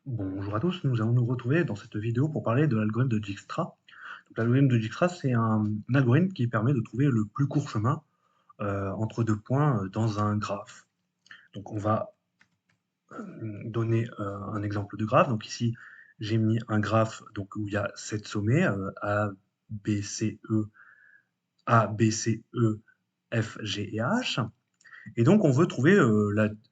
Bonjour à tous, nous allons nous retrouver dans cette vidéo pour parler de l'algorithme de Dijkstra. Donc, l'algorithme de Dijkstra, c'est un algorithme qui permet de trouver le plus court chemin entre deux points dans un graphe. Donc on va donner un exemple de graphe. Donc ici, j'ai mis un graphe donc, où il y a 7 sommets, A, B, C, E, A, B, C, E, F, G et H. Et donc on veut trouver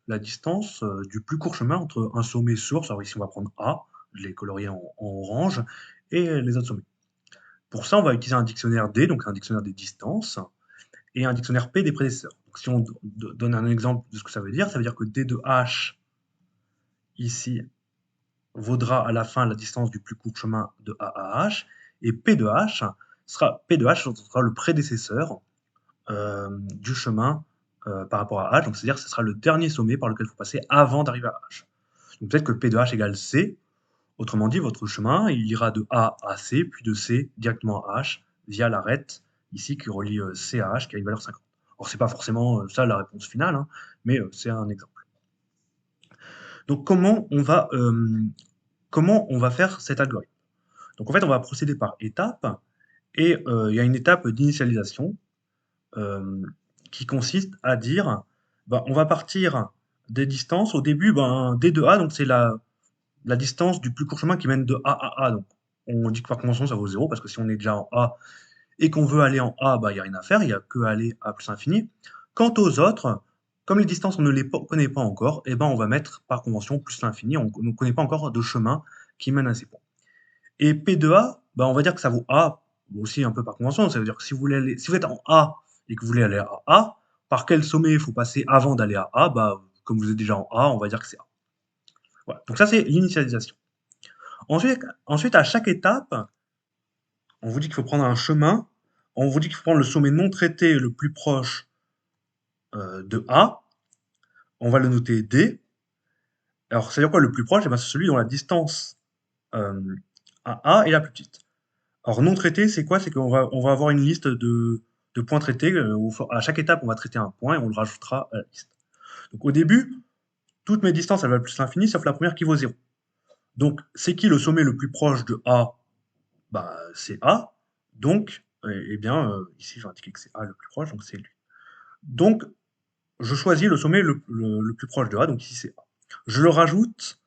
la distance du plus court chemin entre un sommet source, alors ici on va prendre A, je l'ai colorié en orange, et les autres sommets. Pour ça, on va utiliser un dictionnaire D, donc un dictionnaire des distances, et un dictionnaire P des prédécesseurs. Donc si on donne un exemple de ce que ça veut dire que D de H, ici, vaudra à la fin la distance du plus court chemin de A à H, et P de H sera le prédécesseur du chemin par rapport à H, donc c'est-à-dire que ce sera le dernier sommet par lequel il faut passer avant d'arriver à H. Donc peut-être que P de H égale C, autrement dit, votre chemin, il ira de A à C, puis de C directement à H, via l'arête, ici, qui relie C à H, qui a une valeur 50. Alors c'est pas forcément ça la réponse finale, hein, mais c'est un exemple. Donc comment on va faire cet algorithme? Donc en fait, on va procéder par étapes, et il y a une étape d'initialisation, euh, qui consiste à dire, ben, on va partir des distances. Au début, ben, D de A, donc c'est la distance du plus court chemin qui mène de A à A. Donc on dit que par convention, ça vaut 0, parce que si on est déjà en A et qu'on veut aller en A, ben, il n'y a rien à faire, il n'y a que aller à plus infini. Quant aux autres, comme les distances, on ne les connaît pas encore, et ben, on va mettre par convention plus l'infini. On ne connaît pas encore de chemin qui mène à ces points. Et P de A, bah, on va dire que ça vaut A, aussi un peu par convention. Ça veut dire que si vous êtes en A et que vous voulez aller à A, par quel sommet il faut passer avant d'aller à A? Bah, comme vous êtes déjà en A, on va dire que c'est A. Voilà. Donc ça, c'est l'initialisation. Ensuite, à chaque étape, on vous dit qu'il faut prendre un chemin. On vous dit qu'il faut prendre le sommet non traité le plus proche de A. On va le noter D. Alors, c'est-à-dire quoi le plus proche? Eh ben, c'est celui dont la distance euh, à A est la plus petite. Alors non traité, c'est quoi? C'est qu'on va avoir une liste de points traités, où à chaque étape, on va traiter un point et on le rajoutera à la liste. Donc au début, toutes mes distances, elles valent plus l'infini, sauf la première qui vaut 0. Donc c'est qui le sommet le plus proche de A? Bah, c'est A. Donc, eh bien, ici, j'ai indiqué que c'est A le plus proche, donc c'est lui. Donc, je choisis le sommet le plus proche de A, donc ici c'est A. Je le rajoute,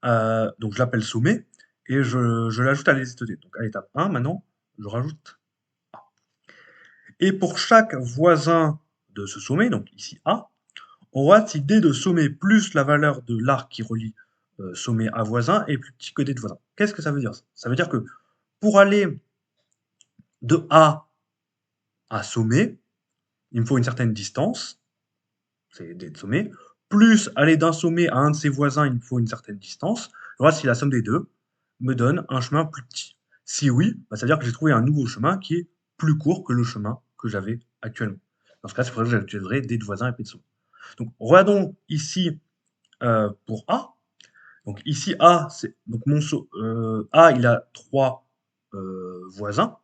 donc je l'appelle sommet, et je l'ajoute à la liste D. Donc à l'étape 1, maintenant, je rajoute. Et pour chaque voisin de ce sommet, donc ici A, on voit si D de sommet plus la valeur de l'arc qui relie sommet à voisin est plus petit que D de voisin. Qu'est-ce que ça veut dire? Ça veut dire que pour aller de A à sommet, il me faut une certaine distance, c'est D de sommet, plus aller d'un sommet à un de ses voisins, il me faut une certaine distance. On va voir si la somme des deux me donne un chemin plus petit. Si oui, bah, ça veut dire que j'ai trouvé un nouveau chemin qui est plus court que le chemin que j'avais actuellement. Dans ce cas, c'est pour ça que j'utiliserai D de voisin et P de sommet. Donc, regardons ici pour A. Donc ici A, c'est donc A, il a trois voisins,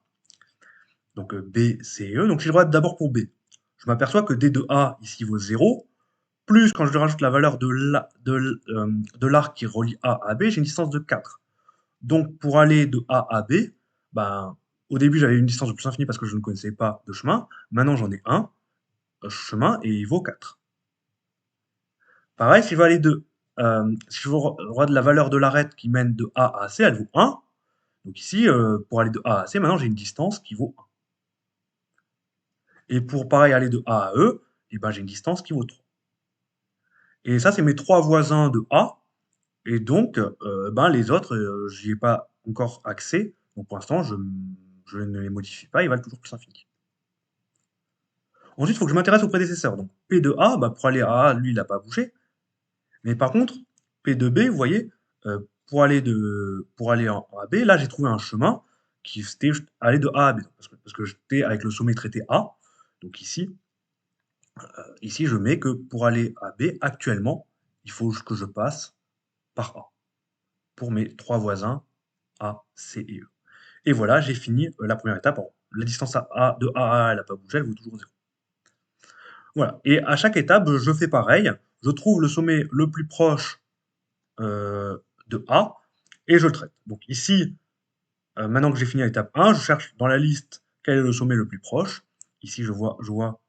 donc B, C et E. Donc si je regarde d'abord pour B, je m'aperçois que D de A ici vaut 0, plus quand je rajoute la valeur de l'arc qui relie A à B, j'ai une distance de 4. Donc pour aller de A à B, ben, au début j'avais une distance de plus infinie parce que je ne connaissais pas de chemin. Maintenant j'en ai un chemin et il vaut 4. Pareil, si je veux regarder la valeur de l'arête qui mène de A à C, elle vaut 1. Donc ici, pour aller de A à C, maintenant j'ai une distance qui vaut 1. Et pour pareil aller de A à E, eh ben, j'ai une distance qui vaut 3. Et ça, c'est mes trois voisins de A. Et donc, ben, les autres, j'y ai pas encore accès. Donc pour l'instant, je ne les modifie pas, ils valent toujours plus infini. Ensuite, il faut que je m'intéresse au prédécesseur. Donc P de A, bah, pour aller à A, lui, il n'a pas bougé. Mais par contre, P de B, vous voyez, pour aller en A à B, là, j'ai trouvé un chemin qui était aller de A à B. Parce que j'étais avec le sommet traité A. Donc ici, je mets que pour aller à B, actuellement, il faut que je passe par A. Pour mes trois voisins A, C et E. Et voilà, j'ai fini la première étape. Alors, la distance de A à A, elle n'a pas bougé, elle vaut toujours 0. Voilà. Et à chaque étape, je fais pareil. Je trouve le sommet le plus proche de A, et je le traite. Donc ici, maintenant que j'ai fini l'étape 1, je cherche dans la liste quel est le sommet le plus proche. Ici, je vois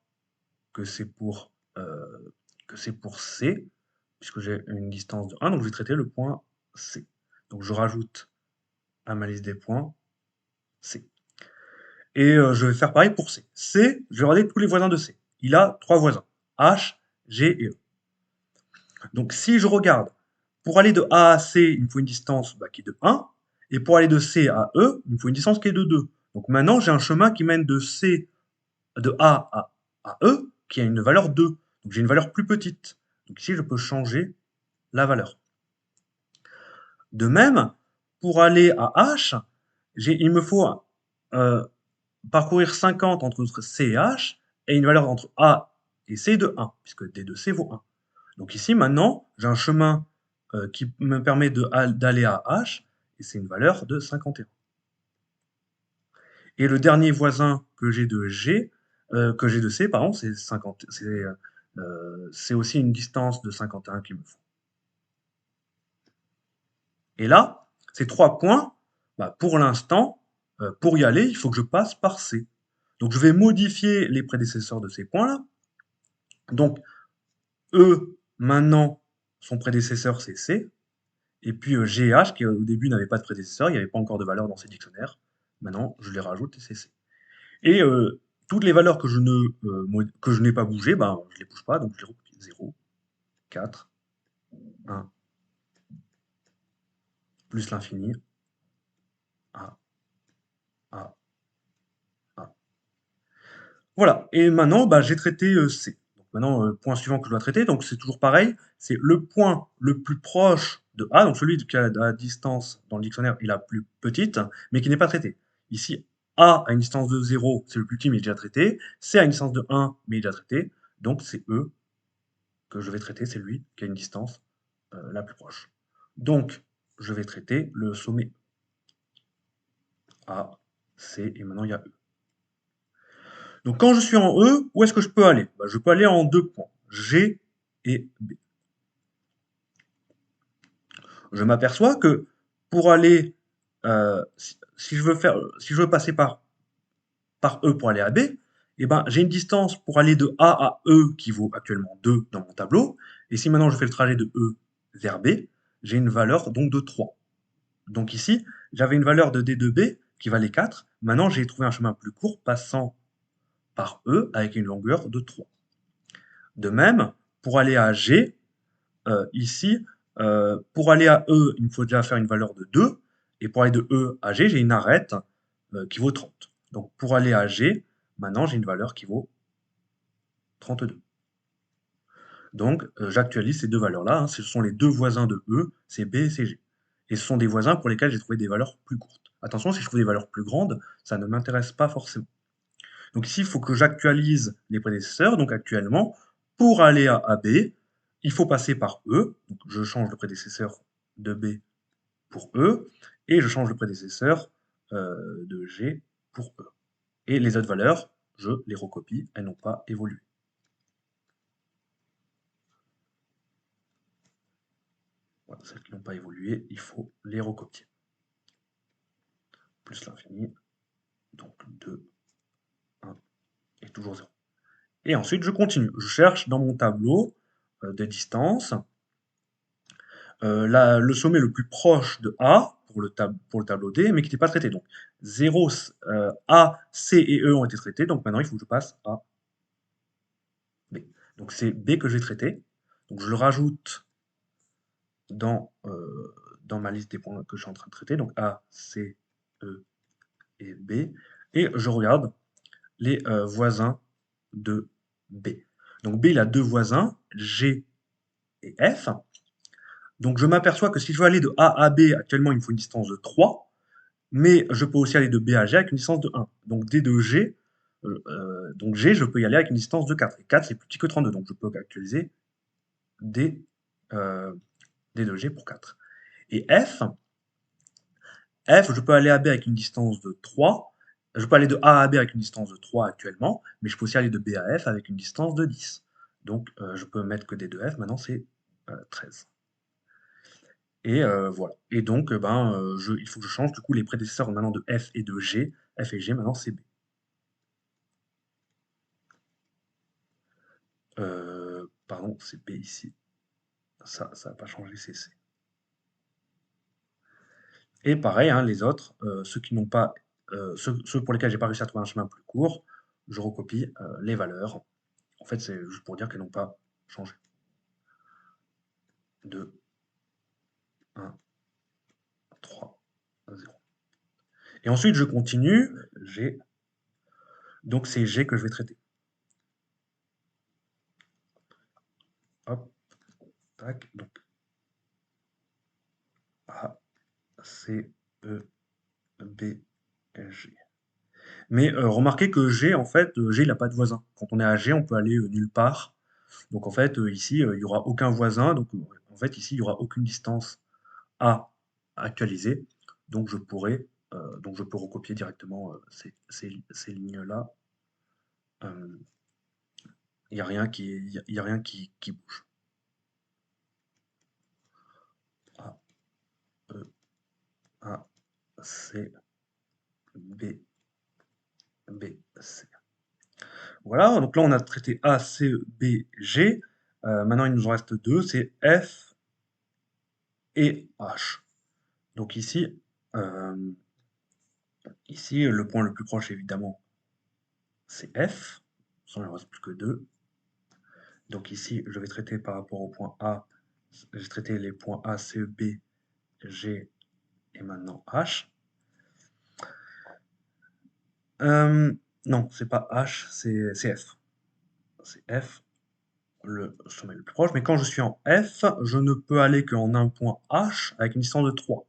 que c'est pour, C, puisque j'ai une distance de 1, donc je vais traiter le point C. Donc je rajoute à ma liste des points C. Et je vais faire pareil pour C. C, je vais regarder tous les voisins de C. Il a 3 voisins, H, G et E. Donc si je regarde, pour aller de A à C, il me faut une distance qui est de 1, et pour aller de C à E, il me faut une distance qui est de 2. Donc maintenant, j'ai un chemin qui mène de A à E, qui a une valeur 2. Donc j'ai une valeur plus petite. Donc ici, je peux changer la valeur. De même, pour aller à H, il me faut euh, parcourir 50 entre C et H, et une valeur entre A et C de 1, puisque D de C vaut 1. Donc ici, maintenant, j'ai un chemin qui me permet d'aller à H, et c'est une valeur de 51. Et le dernier voisin que j'ai de C, pardon, c'est 50, c'est aussi une distance de 51 qu'il me faut. Et là, ces 3 points, pour l'instant, pour y aller, il faut que je passe par C. Donc je vais modifier les prédécesseurs de ces points-là. Donc E, maintenant, son prédécesseur c'est C. Et puis GH, qui au début n'avait pas de prédécesseur, il n'y avait pas encore de valeur dans ces dictionnaires. Maintenant, je les rajoute et c'est C. Et toutes les valeurs que je n'ai pas bougées, je ne les bouge pas, donc je les recopie. 0, 4, 1, plus l'infini, A, A, A. Voilà, et maintenant, j'ai traité C. Donc maintenant, point suivant que je dois traiter, donc c'est toujours pareil, c'est le point le plus proche de A, donc celui qui a la distance dans le dictionnaire est la plus petite, mais qui n'est pas traité. Ici, A a une distance de 0, c'est le plus petit, mais il est déjà traité. C a une distance de 1, mais il est déjà traité. Donc c'est E que je vais traiter, c'est lui qui a une distance la plus proche. Donc, je vais traiter le sommet A, C, et maintenant il y a E. Donc quand je suis en E, où est-ce que je peux aller? Je peux aller en 2 points, G et B. Je m'aperçois que pour aller, si je veux passer par E pour aller à B, j'ai une distance pour aller de A à E qui vaut actuellement 2 dans mon tableau. Et si maintenant je fais le trajet de E vers B, j'ai une valeur donc de 3. Donc ici, j'avais une valeur de D de B qui valait 4. Maintenant, j'ai trouvé un chemin plus court passant par E avec une longueur de 3. De même, pour aller à G, ici, pour aller à E, il me faut déjà faire une valeur de 2. Et pour aller de E à G, j'ai une arête qui vaut 30. Donc pour aller à G, maintenant j'ai une valeur qui vaut 32. Donc j'actualise ces deux valeurs-là. Ce sont les deux voisins de E, c'est B et c'est G. Et ce sont des voisins pour lesquels j'ai trouvé des valeurs plus courtes. Attention, si je trouve des valeurs plus grandes, ça ne m'intéresse pas forcément. Donc ici, il faut que j'actualise les prédécesseurs. Donc actuellement, pour aller à B, il faut passer par E. Donc je change le prédécesseur de B pour E, et je change le prédécesseur de G pour E. Et les autres valeurs, je les recopie, elles n'ont pas évolué. Voilà, celles qui n'ont pas évolué, il faut les recopier. Plus l'infini, donc 2, 1, et toujours 0. Et ensuite, je continue. Je cherche dans mon tableau de distance le sommet le plus proche de A pour le tableau D, mais qui n'était pas traité. Donc 0, A, C et E ont été traités, donc maintenant il faut que je passe à B. Donc c'est B que j'ai traité. Donc je le rajoute dans, dans ma liste des points que je suis en train de traiter, donc A, C, E et B, et je regarde les voisins de B. Donc B, il a deux voisins, G et F. Donc je m'aperçois que si je veux aller de A à B, actuellement il me faut une distance de 3, mais je peux aussi aller de B à G avec une distance de 1. Donc D de G, donc G, je peux y aller avec une distance de 4. Et 4, c'est plus petit que 32, donc je peux actualiser D, D de G pour 4. Et F, je peux aller à B avec une distance de 3. Je peux aller de A à B avec une distance de 3 actuellement, mais je peux aussi aller de B à F avec une distance de 10. Donc je peux mettre que D de F, maintenant c'est 13. Et voilà. Et donc, il faut que je change du coup les prédécesseurs maintenant de F et de G. F et G, maintenant c'est B. Pardon, c'est B ici. Ça n'a pas changé, c'est C. Et pareil, hein, les autres, ceux qui n'ont pas, ceux pour lesquels j'ai pas réussi à trouver un chemin plus court, je recopie les valeurs. En fait, c'est juste pour dire qu'elles n'ont pas changé. 2, 1, 3, 0. Et ensuite, je continue. G. Donc, c'est G que je vais traiter. Hop, tac. Donc, A, C, E, B, G. Mais remarquez que G, en fait, G, il n'a pas de voisin. Quand on est à G, on peut aller nulle part. Donc, en fait, ici, il n'y aura aucun voisin. Donc, en fait, ici, il n'y aura aucune distance A actualisée. Donc, je peux recopier directement ces lignes-là. Il n'y a rien qui bouge. A, E, A, C, B, B, C. Voilà, donc là on a traité A, C, B, G. Maintenant il nous en reste deux, c'est F et H. Donc euh, ici le point le plus proche évidemment c'est F. Il ne reste plus que deux. Donc ici je vais traiter par rapport au point A. J'ai traité les points A, C, B, G et maintenant H. Euh, non, c'est pas H, c'est F. C'est F, le sommet le plus proche. Mais quand je suis en F, je ne peux aller qu'en un point H avec une distance de 3.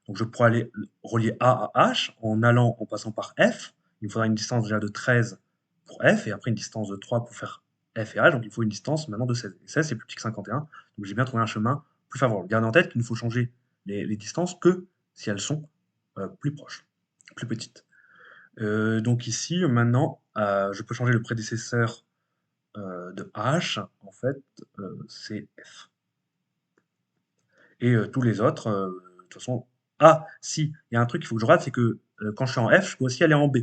Donc je pourrais aller relier A à H en passant par F. Il me faudra une distance déjà de 13 pour F et après une distance de 3 pour faire F et H. Donc il faut une distance maintenant de 16. Et 16 c'est plus petit que 51. Donc j'ai bien trouvé un chemin plus favorable. Gardez en tête qu'il ne faut changer les distances que si elles sont plus proches, plus petites. Donc ici maintenant je peux changer le prédécesseur de H. En fait c'est F. Et tous les autres, de toute façon. Ah, si, il y a un truc qu'il faut que je rate, c'est que quand je suis en F, je peux aussi aller en B.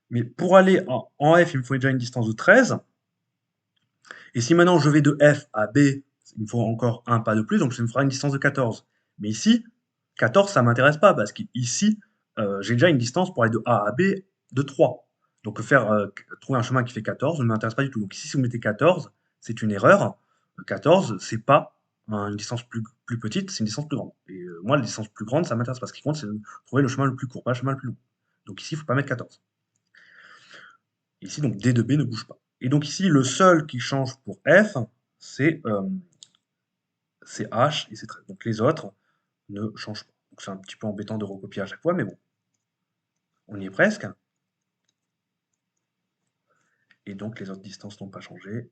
Mais pour aller en F, il me faut déjà une distance de 13. Et si maintenant je vais de F à B, il me faut encore un pas de plus, donc ça me fera une distance de 14. Mais ici, 14, ça ne m'intéresse pas, parce qu'ici, j'ai déjà une distance pour aller de A à B de 3. Donc trouver un chemin qui fait 14 ne m'intéresse pas du tout. Donc ici, si vous mettez 14, c'est une erreur. 14, c'est pas une distance plus petite, c'est une distance plus grande. Et moi, la distance plus grande, ça m'intéresse pas. Ce qui compte, c'est de trouver le chemin le plus court, pas le chemin le plus long. Donc ici, il ne faut pas mettre 14. Ici, donc D de B ne bouge pas. Et donc ici, le seul qui change pour F, c'est H et c'est 13. Donc les autres ne changent pas. Donc c'est un petit peu embêtant de recopier à chaque fois, mais bon, on y est presque. Et donc les autres distances n'ont pas changé.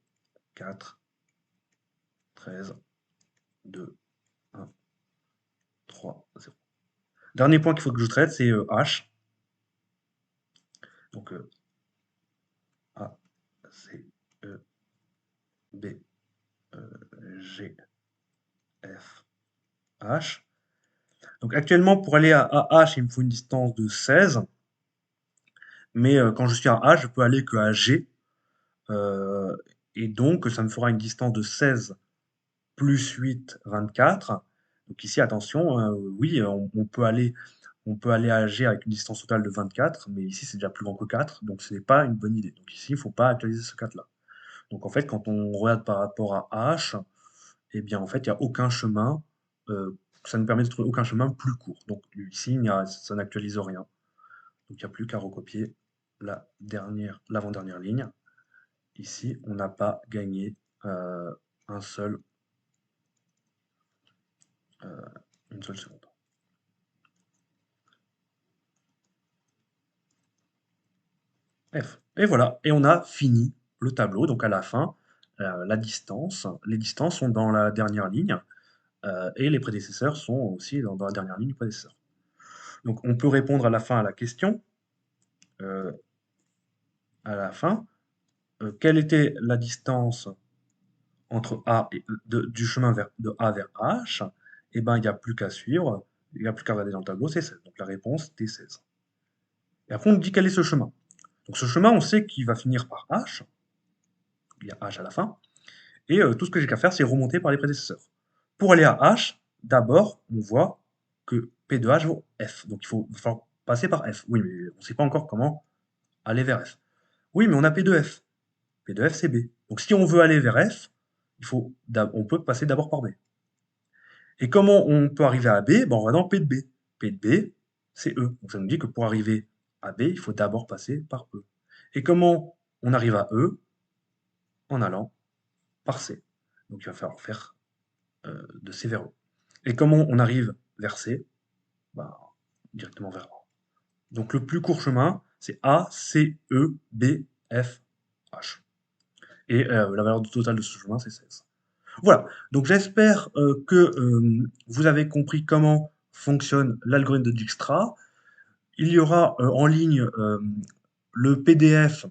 4, 13, 2, 1, 3, 0. Dernier point qu'il faut que je traite, c'est H. Donc A, C, E, B, G, F, H. Donc actuellement, pour aller à H, il me faut une distance de 16. Mais quand je suis à H, je peux aller que à G. euh, et donc, ça me fera une distance de 16 plus 8, 24. Donc ici, attention, oui, on peut aller à G avec une distance totale de 24, mais ici, c'est déjà plus grand que 4, donc ce n'est pas une bonne idée. Donc ici, il ne faut pas actualiser ce 4-là. Donc en fait, quand on regarde par rapport à H, eh bien, en fait, il n'y a aucun chemin, ça nous permet de trouver aucun chemin plus court. Donc ici, ça n'actualise rien. Donc il n'y a plus qu'à recopier l'avant-dernière ligne. Ici, on n'a pas gagné euh, un seul, euh, une seule seconde. F. Et voilà, et on a fini le tableau. Donc à la fin, les distances sont dans la dernière ligne et les prédécesseurs sont aussi dans la dernière ligne du prédécesseur. Donc on peut répondre à la fin à la question, euh, à la fin, quelle était la distance entre A et du chemin de A vers H et ben, il n'y a plus qu'à suivre, il n'y a plus qu'à regarder dans le tableau, c'est 16. Donc la réponse, T16. Et après, on nous dit quel est ce chemin. Donc ce chemin, on sait qu'il va finir par H, il y a H à la fin, et tout ce que j'ai qu'à faire, c'est remonter par les prédécesseurs. Pour aller à H, d'abord, on voit que P de H vaut F. Donc il va falloir passer par F. Oui, mais on ne sait pas encore comment aller vers F. Oui, mais on a P de F. P de F, c'est B. Donc si on veut aller vers F, on peut passer d'abord par B. Et comment on peut arriver à B? Ben, on va dans P de B. P de B, c'est E. Donc ça nous dit que pour arriver à B, il faut d'abord passer par E. Et comment on arrive à E? En allant par C. Donc il va falloir faire de C vers E. Et comment on arrive vers C? Ben, directement vers A. Donc le plus court chemin, c'est A, C, E, B, F, H. Et la valeur totale de ce chemin, c'est 16. Voilà, donc j'espère que vous avez compris comment fonctionne l'algorithme de Dijkstra. Il y aura en ligne le PDF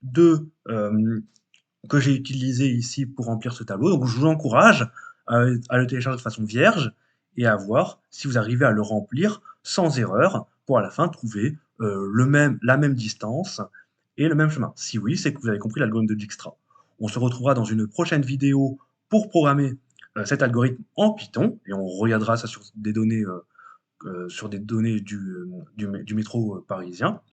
de, que j'ai utilisé ici pour remplir ce tableau. Donc je vous encourage à le télécharger de façon vierge et à voir si vous arrivez à le remplir sans erreur pour à la fin trouver la même distance et le même chemin. Si oui, c'est que vous avez compris l'algorithme de Dijkstra. On se retrouvera dans une prochaine vidéo pour programmer cet algorithme en Python et on regardera ça sur des données du métro parisien.